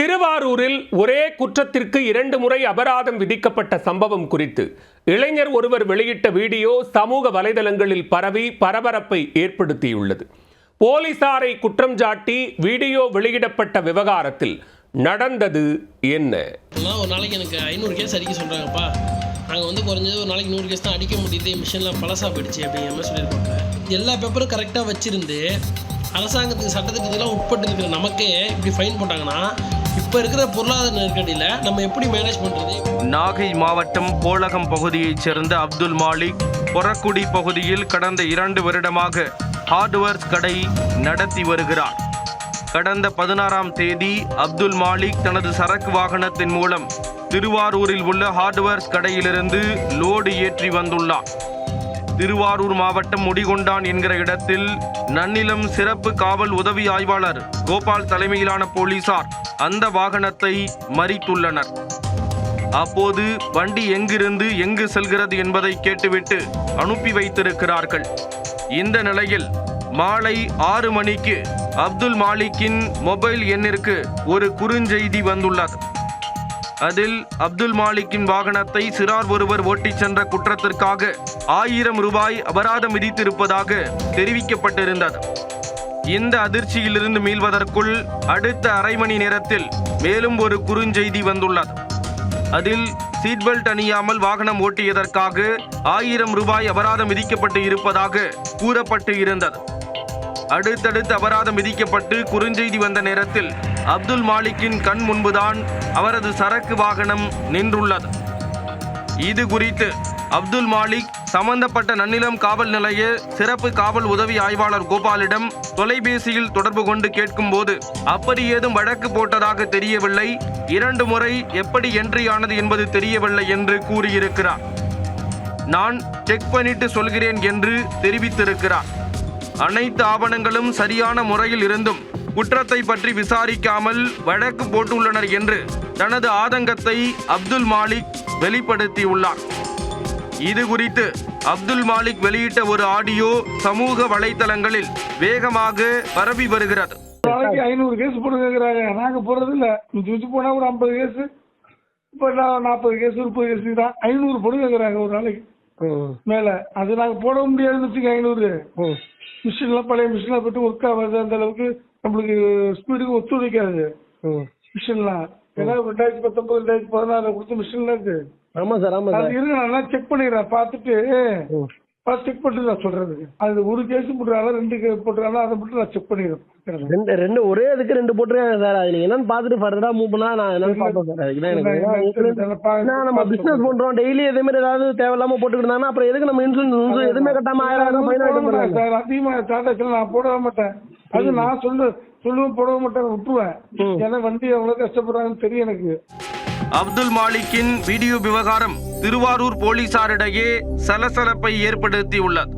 திருவாரூரில் ஒரே குற்றத்திற்கு 2 முறை அபராதம் விதிக்கப்பட்ட சம்பவம் குறித்து இளைஞர் ஒருவர் வெளியிட்ட வீடியோ சமூக வலைதளங்களில் பரவி பரபரப்பை ஏற்படுத்தியுள்ளது. போலீசாரை குற்றம் சாட்டி வீடியோ வெளியிடப்பட்ட விவகாரத்தில் நடந்தது என்ன? ஒரு நாளைக்கு எனக்கு 500 கேஸ் அடிக்க சொல்கிறாங்கப்பா. நாங்கள் குறைஞ்சது ஒரு நாளைக்கு 100 கேஸ் தான் அடிக்க முடியுது, மிஷின்லாம் பழசா போயிடுச்சு அப்படிங்கிற மாதிரி சொல்லியிருப்பாங்க. எல்லா பேப்பரும் கரெக்டாக வச்சுருந்து அரசாங்கத்துக்கு சட்டத்துக்கு உட்பட்டு இருக்கிற நமக்கே இப்படி ஃபைன் போட்டாங்கன்னா இப்போ இருக்கிற பொருளாதார நெருக்கடியில் நம்ம எப்படி மேனேஜ் பண்ணுறது? நாகை மாவட்டம் போலகம் பகுதியைச் சேர்ந்த அப்துல் மாலிக் பொறக்குடி பகுதியில் கடந்த 2 வருடமாக ஹார்ட்வேர்ஸ் கடை நடத்தி வருகிறார். கடந்த 16ஆம் தேதி அப்துல் மாலிக் தனது சரக்கு வாகனத்தின் மூலம் திருவாரூரில் உள்ள ஹார்ட்வேர்ஸ் கடையிலிருந்து லோடு ஏற்றி வந்துள்ளார். திருவாரூர் மாவட்டம் முடிகொண்டான் என்கிற இடத்தில் நன்னிலம் சிறப்பு காவல் உதவி ஆய்வாளர் கோபால் தலைமையிலான போலீசார் அந்த வாகனத்தை மறித்துள்ளனர். அப்போது வண்டி எங்கிருந்து எங்கு செல்கிறது என்பதை கேட்டுவிட்டு அனுப்பி வைத்திருக்கிறார்கள். இந்த நிலையில் மாலை 6 மணிக்கு அப்துல் மாலிக்கின் மொபைல் எண்ணிற்கு ஒரு குறுஞ்செய்தி வந்துள்ளது. அதில் அப்துல் மாலிக்கின் வாகனத்தை சிறார் ஒருவர் ஓட்டிச் சென்ற குற்றத்திற்காக 1000 ரூபாய் அபராதம் விதித்திருப்பதாக தெரிவிக்கப்பட்டிருந்தது. இந்த அதிர்ச்சியிலிருந்து மீள்வதற்குள் அடுத்த அரை மணி நேரத்தில் மேலும் ஒரு குறுஞ்செய்தி வந்துள்ளது. அதில் சீட் பெல்ட் அணியாமல் வாகனம் ஓட்டியதற்காக 1000 ரூபாய் அபராதம் விதிக்கப்பட்டு இருப்பதாக கூறப்பட்டு இருந்தது. அடுத்தடுத்து அபராதம் விதிக்கப்பட்டு குறுஞ்செய்தி வந்த நேரத்தில் அப்துல் மாலிக்கின் கண் முன்புதான் அவரது சரக்கு வாகனம் நின்றுள்ளது. இது குறித்து அப்துல் மாலிக் சம்பந்தப்பட்ட நன்னிலம் காவல் நிலைய சிறப்பு காவல் உதவி ஆய்வாளர் கோபாலிடம் தொலைபேசியில் தொடர்பு கொண்டு கேட்கும்போது அப்படி ஏதும் வழக்கு போட்டதாக தெரியவில்லை, 2 முறை எப்படி என்ட்ரி ஆனது என்பது தெரியவில்லை என்று கூறியிருக்கிறார். நான் செக் பண்ணிட்டு சொல்கிறேன் என்று தெரிவித்திருக்கிறார். அனைத்து ஆவணங்களும் சரியான முறையில் இருந்தும் குற்றத்தை பற்றி விசாரிக்காமல் வழக்கு போட்டுள்ளனர் என்று தனது ஆதங்கத்தை அப்துல் மாலிக் வெளிப்படுத்தியுள்ளார். இது குறித்து அப்துல் மாலிக் வெளியிட்ட ஒரு ஆடியோ சமூக வலைதளங்களில் வேகமாக பரவி வருகிறது. 500 கேஸ் போடுங்கிறாங்க, நாங்க போடுறது இல்ல. சுத்தி போனா ஒரு 50 கேஸ், இப்ப 40 கேஸ் 30 கேஸ் தான். 500 போடுங்கிறாங்க ஒரு நாளைக்கு மேல. அது நாங்க போட முடியாதுன்னு வச்சுக்க. 500 மிஷின்லாம் பழைய மிஷின்லாம் போட்டு ஒர்க் ஆகாது, அந்த அளவுக்கு நம்மளுக்கு ஸ்பீடுக்கு ஒத்துழைக்காது மிஷின்லாம். ஏன்னா 2019 2016 கொடுத்த மிஷின்லாம் இருக்கு. ஆமா சார், ஆமா சார். இருக்கு, நான் செக் பண்ணிடுறேன், பார்த்துட்டு செக் பண்ணிட்டு நான் சொல்றேன். அது ஒரு கேஸ் போட்டுறாங்க, 2 கேஸ் போட்டுறாங்க, அதை மட்டும் நான் செக் பண்ணிடுறேன். ரெண்டு ஒரே இதுக்கு 2 போட்டுருக்காங்க சார். அது நீங்க என்னன்னு பார்த்துட்டு ஃபர்தரா மூவ் பண்ணா நான் என்னன்னு பார்த்தேன் சார். அதுக்கு நம்ம பிசினஸ் பண்றோம், டெய்லி இதே மாதிரி ஏதாவது தேவையில்லாம போட்டுக்கிட்டாங்கன்னா அப்புறம் எதுக்கு நம்ம இன்சூரன்ஸ் எதுவுமே கட்டாம 1000 ஃபைன் சார். அதிகமா டாடா நான் போட மாட்டேன். அது நான் சொல்லுவேன் போட மாட்டேன், விட்டுருவேன். ஏன்னா வண்டி எவ்வளவு கஷ்டப்படுறாங்கன்னு தெரியும் எனக்கு. அப்துல் மாலிக்கின் வீடியோ விவகாரம் திருவாரூர் போலீசாரிடையே சலசலப்பை ஏற்படுத்தியுள்ளது.